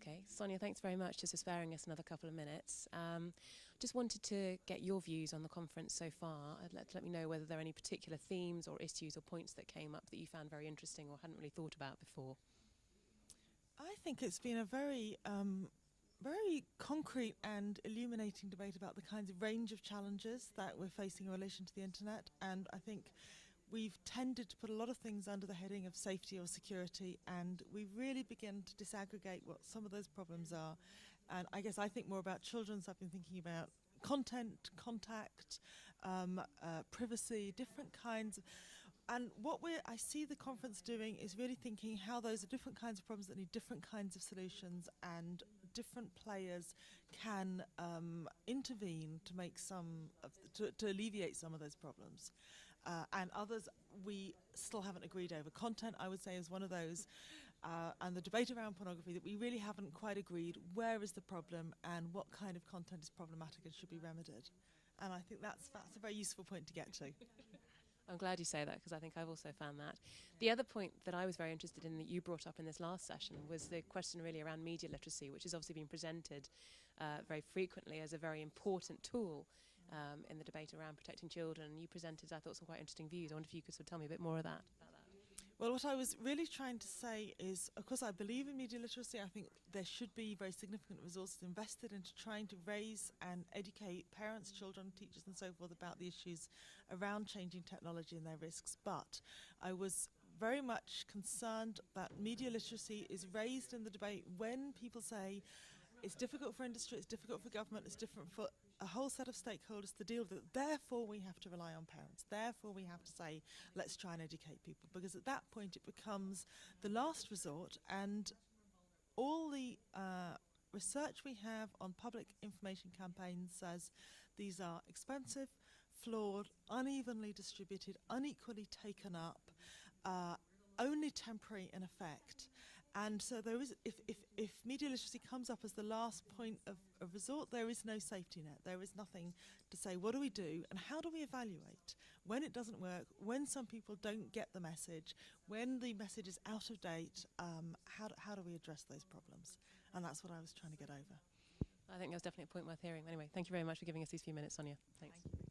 Okay, Sonia, thanks very much just for sparing us another couple of minutes. Just wanted to get your views on the conference so far. I'd let me know whether there are any particular themes or issues or points that came up that you found very interesting or hadn't really thought about before. I think it's been a very concrete and illuminating debate about the kinds of range of challenges that we're facing in relation to the internet, and I think we've tended to put a lot of things under the heading of safety or security, and we really begin to disaggregate what some of those problems are. And I guess I think more about children, so I've been thinking about content, contact, privacy, different kinds. And what I see the conference doing is really thinking how those are different kinds of problems that need different kinds of solutions, and different players can intervene to make to alleviate some of those problems. And others we still haven't agreed over. Content, I would say, is one of those, and the debate around pornography, that we really haven't quite agreed where is the problem and what kind of content is problematic and should be remedied. And I think that's a very useful point to get to. I'm glad you say that, because I think I've also found that. The other point that I was very interested in that you brought up in this last session was the question really around media literacy, which has obviously been presented very frequently as a very important tool in the debate around protecting children. You presented, I thought, some quite interesting views. I wonder if you could sort of tell me a bit more about that. Well, what I was really trying to say is, of course, I believe in media literacy. I think there should be very significant resources invested into trying to raise and educate parents, children, teachers and so forth about the issues around changing technology and their risks. But I was very much concerned that media literacy is raised in the debate when people say it's difficult for industry, it's difficult for government, it's different for a whole set of stakeholders to deal with it. Therefore, we have to rely on parents. Therefore, we have to say, let's try and educate people. Because at that point, it becomes the last resort, and all the research we have on public information campaigns says these are expensive, flawed, unevenly distributed, unequally taken up, only temporary in effect. And so there is, if media literacy comes up as the last point of resort, there is no safety net. There is nothing to say, what do we do and how do we evaluate when it doesn't work, when some people don't get the message, when the message is out of date, how do we address those problems? And that's what I was trying to get over. I think that's definitely a point worth hearing. Anyway, thank you very much for giving us these few minutes, Sonia. Thanks. Thank you.